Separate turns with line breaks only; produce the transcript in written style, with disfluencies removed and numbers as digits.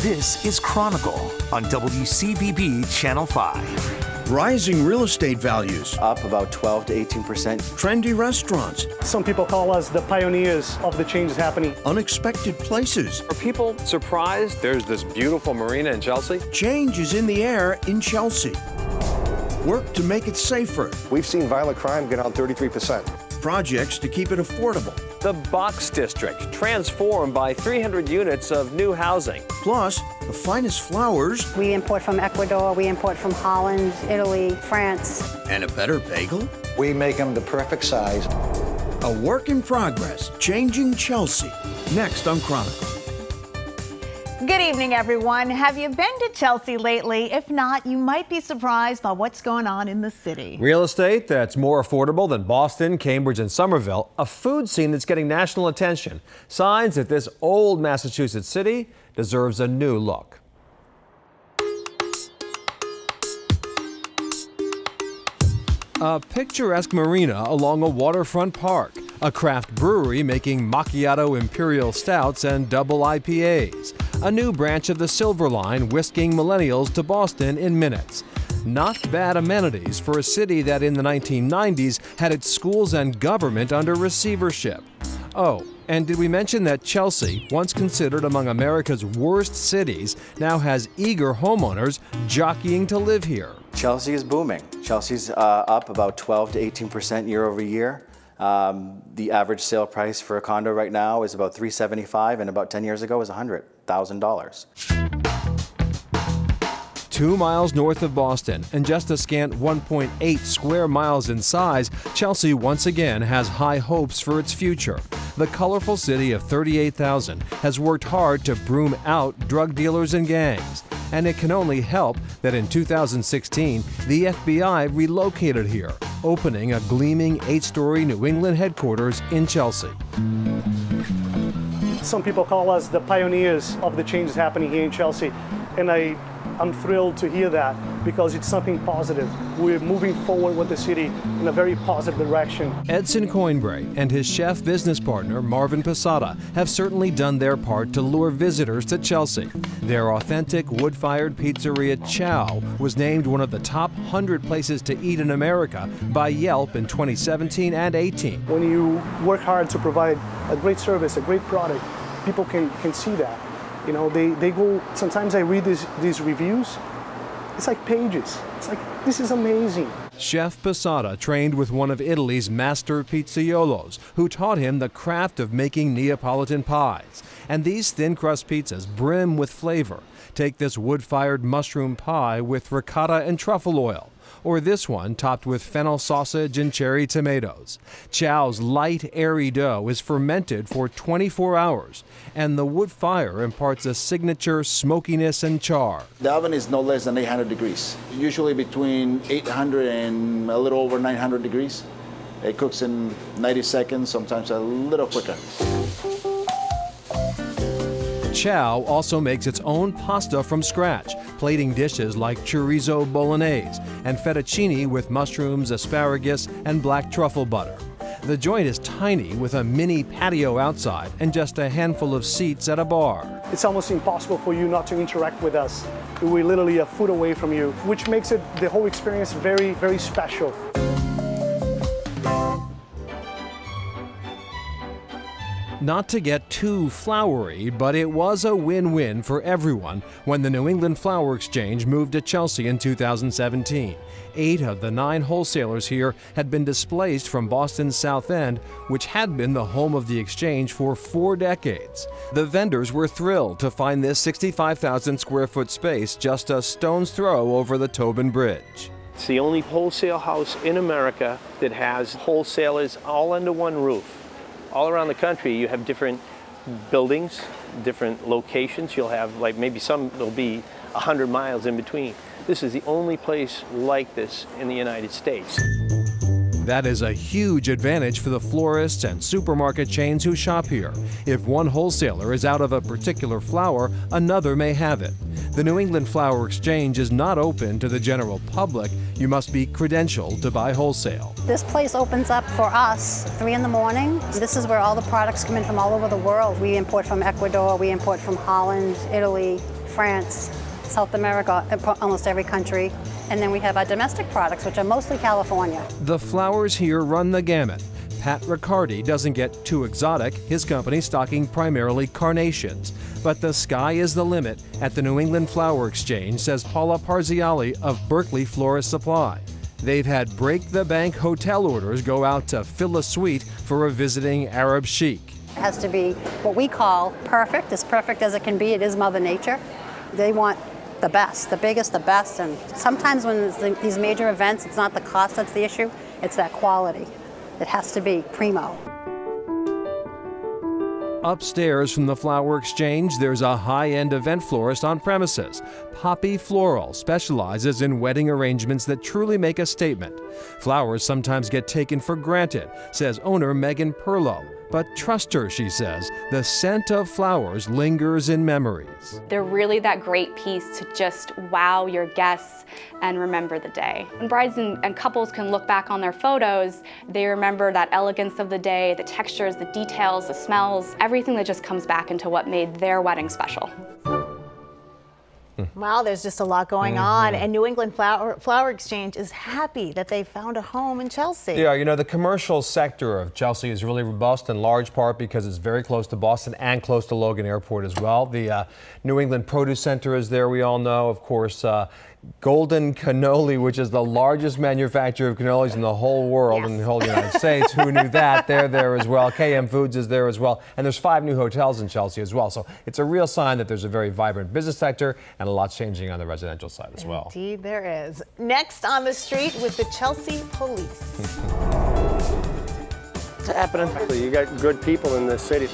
This is Chronicle on WCVB Channel 5.
Rising real estate values.
Up about 12 to 18%.
Trendy restaurants.
Some people call us the pioneers of the changes happening.
Unexpected places.
Are people surprised there's this beautiful marina in Chelsea?
Change is in the air in Chelsea. Work to make it safer.
We've seen violent crime get down 33%.
Projects to keep it affordable.
The Box District, transformed by 300 units of new housing.
Plus, the finest flowers.
We import from Ecuador, we import from Holland, Italy, France.
And a better bagel.
We make them the perfect size.
A work in progress, changing Chelsea. Next on Chronicle.
Good evening, everyone. Have you been to Chelsea lately? If not, you might be surprised by what's going on in the city.
Real estate that's more affordable than Boston, Cambridge, and Somerville. A food scene that's getting national attention. Signs that this old Massachusetts city deserves a new look. A picturesque marina along a waterfront park. A craft brewery making macchiato imperial stouts and double IPAs. A new branch of the Silver Line whisking millennials to Boston in minutes. Not bad amenities for a city that in the 1990s had its schools and government under receivership. Oh, and did we mention that Chelsea, once considered among America's worst cities, now has eager homeowners jockeying to live here?
Chelsea is booming. Chelsea's up about 12 to 18% year over year. The average sale price for a condo right now is about $375, and about 10 years ago was $100,000.
2 miles north of Boston and just a scant 1.8 square miles in size, Chelsea once again has high hopes for its future. The colorful city of 38,000 has worked hard to broom out drug dealers and gangs. And it can only help that in 2016, the FBI relocated here, opening a gleaming 8-story New England headquarters in Chelsea.
Some people call us the pioneers of the changes happening here in Chelsea. And I'm thrilled to hear that because it's something positive. We're moving forward with the city in a very positive direction.
Edson Coinbray and his chef business partner, Marvin Posada, have certainly done their part to lure visitors to Chelsea. Their authentic wood-fired pizzeria, Chow, was named one of the top 100 places to eat in America by Yelp in 2017 and 18.
When you work hard to provide a great service, a great product, people can see that. You know, they go, sometimes I read these reviews, it's like pages. It's like, this is amazing.
Chef Posada trained with one of Italy's master pizzaiolos, who taught him the craft of making Neapolitan pies. And these thin crust pizzas brim with flavor. Take this wood-fired mushroom pie with ricotta and truffle oil, or this one topped with fennel sausage and cherry tomatoes. Chow's light, airy dough is fermented for 24 hours, and the wood fire imparts a signature smokiness and char.
The oven is no less than 800 degrees, usually between 800 and a little over 900 degrees. It cooks in 90 seconds, sometimes a little quicker.
Chow also makes its own pasta from scratch, plating dishes like chorizo bolognese and fettuccine with mushrooms, asparagus, and black truffle butter. The joint is tiny with a mini patio outside and just a handful of seats at a bar.
It's almost impossible for you not to interact with us. We're literally a foot away from you, which makes the whole experience very, very special.
Not to get too flowery, but it was a win-win for everyone when the New England Flower Exchange moved to Chelsea in 2017. 8 of the 9 wholesalers here had been displaced from Boston's South End, which had been the home of the exchange for 4 decades. The vendors were thrilled to find this 65,000 square foot space just a stone's throw over the Tobin Bridge.
It's the only wholesale house in America that has wholesalers all under one roof. All around the country, you have different buildings, different locations. You'll have, like, maybe some will be 100 miles in between. This is the only place like this in the United States.
That is a huge advantage for the florists and supermarket chains who shop here. If one wholesaler is out of a particular flower, another may have it. The New England Flower Exchange is not open to the general public. You must be credentialed to buy wholesale.
This place opens up for us 3 in the morning. This is where all the products come in from all over the world. We import from Ecuador, we import from Holland, Italy, France, South America, almost every country. And then we have our domestic products, which are mostly California.
The flowers here run the gamut. Pat Riccardi doesn't get too exotic, his company stocking primarily carnations. But the sky is the limit at the New England Flower Exchange, says Paula Parziali of Berkeley Florist Supply. They've had break-the-bank hotel orders go out to fill a suite for a visiting Arab sheik.
It has to be what we call perfect, as perfect as it can be. It is Mother Nature. They want the best, the biggest, the best. And sometimes when it's these major events, it's not the cost that's the issue, it's that quality. It has to be primo.
Upstairs from the Flower Exchange, there's a high-end event florist on premises. Poppy Floral specializes in wedding arrangements that truly make a statement. Flowers sometimes get taken for granted, says owner Megan Perlow. But trust her, she says, the scent of flowers lingers in memories.
They're really that great piece to just wow your guests and remember the day. When brides and couples can look back on their photos, they remember that elegance of the day, the textures, the details, the smells, everything that just comes back into what made their wedding special.
Wow, there's just a lot going on, and New England Flower Exchange is happy that they found a home in Chelsea.
Yeah, you know, the commercial sector of Chelsea is really robust in large part because it's very close to Boston and close to Logan Airport as well. The New England Produce Center is there, we all know. Of course, Golden Cannoli, which is the largest manufacturer of cannolis in the whole world, in the whole United States. Who knew that? They're there as well. KM Foods is there as well. And there's 5 new hotels in Chelsea as well. So it's a real sign that there's a very vibrant business sector and a lot's changing on the residential side as well.
Indeed there is. Next on the street with the Chelsea Police.
What's happening? You got good people in this city.